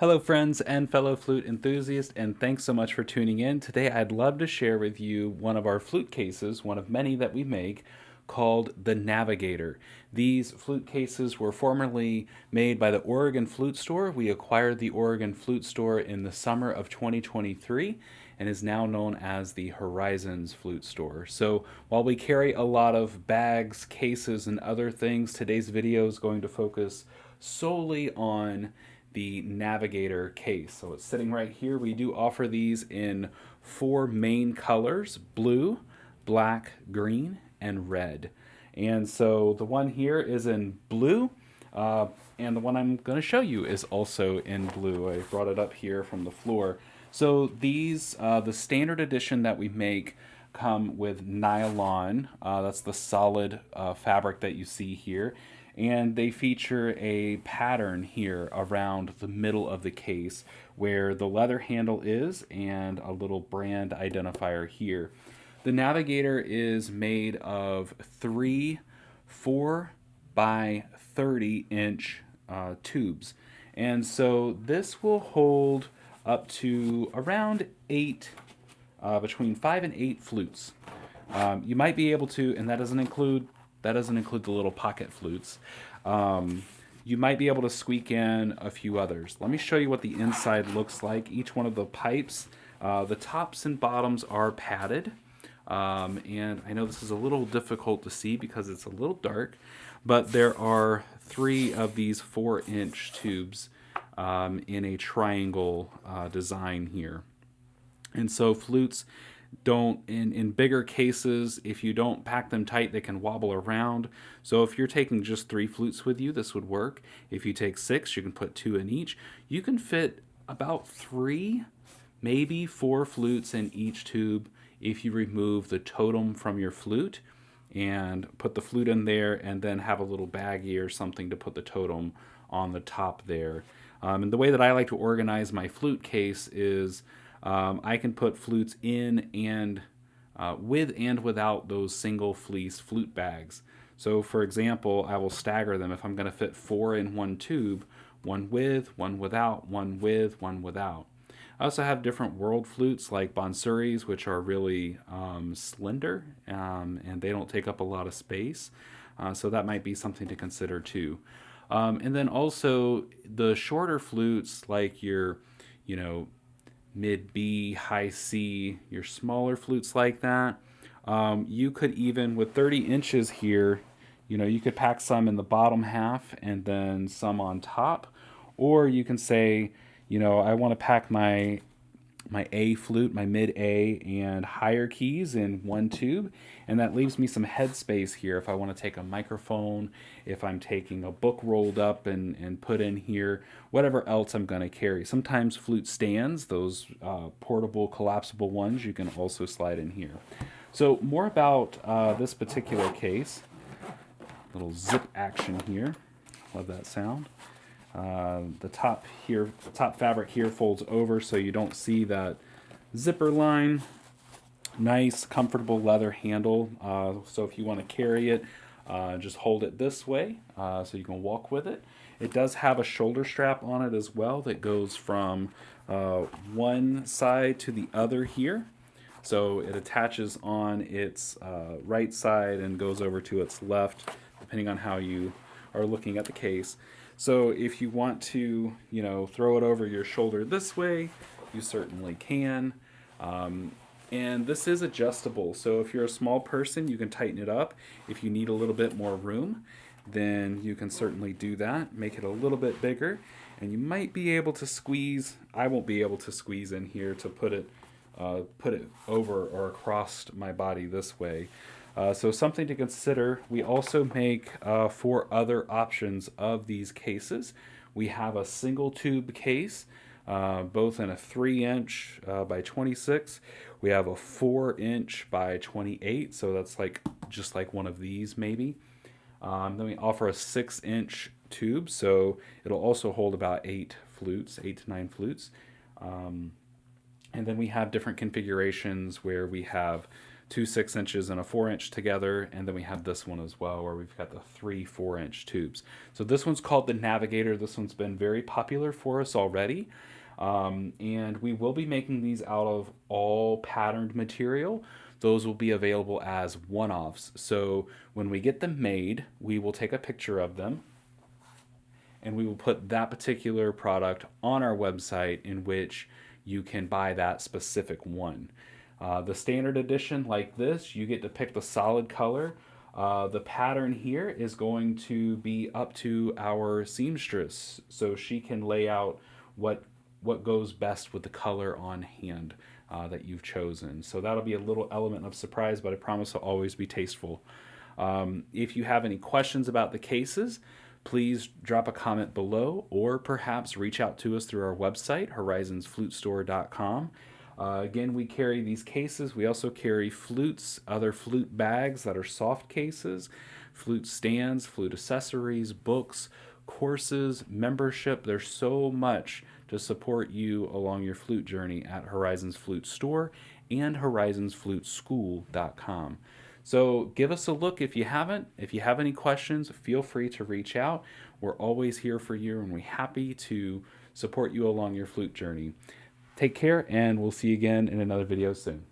Hello, friends and fellow flute enthusiasts, and thanks so much for tuning in. Today, I'd love to share with you one of our flute cases, one of many that we make, called the Navigator. These flute cases were formerly made by the Oregon Flute Store. We acquired the Oregon Flute Store in the summer of 2023 and is now known as the Horizons Flute Store. So while we carry a lot of bags, cases, and other things, today's video is going to focus solely on the Navigator case. So it's sitting right here. We do offer these in four main colors: blue, black, green, and red. And so the one here is in blue, and the one I'm going to show you is also in blue. I brought it up here from the floor. So these, the standard edition that we make, come with nylon. That's the solid fabric that you see here. And they feature a pattern here around the middle of the case where the leather handle is and a little brand identifier here. The Navigator is made of three 4 by 30 inch tubes. And so this will hold up to around between 5 and 8 flutes. You might be able to, and that doesn't include the little pocket flutes. You might be able to squeak in a few others. Let me show you what the inside looks like. Each one of the pipes, the tops and bottoms are padded. And I know this is a little difficult to see because it's a little dark, but there are 3 of these 4-inch tubes in a triangle design here. And so flutes don't, in bigger cases, if you don't pack them tight, they can wobble around. So if you're taking just 3 flutes with you, this would work. If you take 6, you can put 2 in each. You can fit about 3, maybe 4 flutes in each tube if you remove the totem from your flute and put the flute in there and then have a little baggie or something to put the totem on the top there. And the way that I like to organize my flute case is I can put flutes in and with and without those single fleece flute bags. So for example, I will stagger them. If I'm going to fit 4 in one tube, one with, one without, one with, one without. I also have different world flutes like Bonsuris, which are really slender and they don't take up a lot of space. So that might be something to consider too. And then also the shorter flutes like your, mid B, high C, your smaller flutes like that. You could even, with 30 inches here, you could pack some in the bottom half and then some on top. Or you can say, I want to pack my A flute, my mid A and higher keys in one tube, and that leaves me some headspace here if I want to take a microphone, if I'm taking a book rolled up and put in here, whatever else I'm going to carry. Sometimes flute stands, those portable collapsible ones, you can also slide in here. So more about this particular case. Little zip action here. Love that sound. The top fabric here folds over so you don't see that zipper line. Nice, comfortable leather handle. So if you want to carry it, just hold it this way so you can walk with it. It does have a shoulder strap on it as well that goes from one side to the other here. So it attaches on its right side and goes over to its left, depending on how you are looking at the case. So if you want to, throw it over your shoulder this way, you certainly can. And this is adjustable. So if you're a small person, you can tighten it up. If you need a little bit more room, then you can certainly do that. Make it a little bit bigger. And you might be able to squeeze, I won't be able to squeeze in here to put it over or across my body this way. So something to consider. We also make 4 other options of these cases. We have a single tube case, both in a 3-inch by 26. We have a 4-inch by 28, so that's just like one of these maybe. Then we offer a 6-inch tube, so it'll also hold about 8 to 9 flutes. And then we have different configurations where we have two 6-inches and a 4-inch together, and then we have this one as well where we've got the 3 4-inch tubes. So this one's called the Navigator. This one's been very popular for us already, and we will be making these out of all patterned material. Those will be available as one-offs. So when we get them made, we will take a picture of them and we will put that particular product on our website in which you can buy that specific one. The standard edition, like this, you get to pick the solid color. The pattern here is going to be up to our seamstress, so she can lay out what goes best with the color on hand that you've chosen. So that'll be a little element of surprise, but I promise I'll always be tasteful. If you have any questions about the cases, please drop a comment below or perhaps reach out to us through our website, horizonsflutestore.com. Again, we carry these cases. We also carry flutes, other flute bags that are soft cases, flute stands, flute accessories, books, courses, membership. There's so much to support you along your flute journey at Horizons Flute Store and horizonsfluteschool.com. So give us a look if you haven't. If you have any questions, feel free to reach out. We're always here for you, and we're happy to support you along your flute journey. Take care, and we'll see you again in another video soon.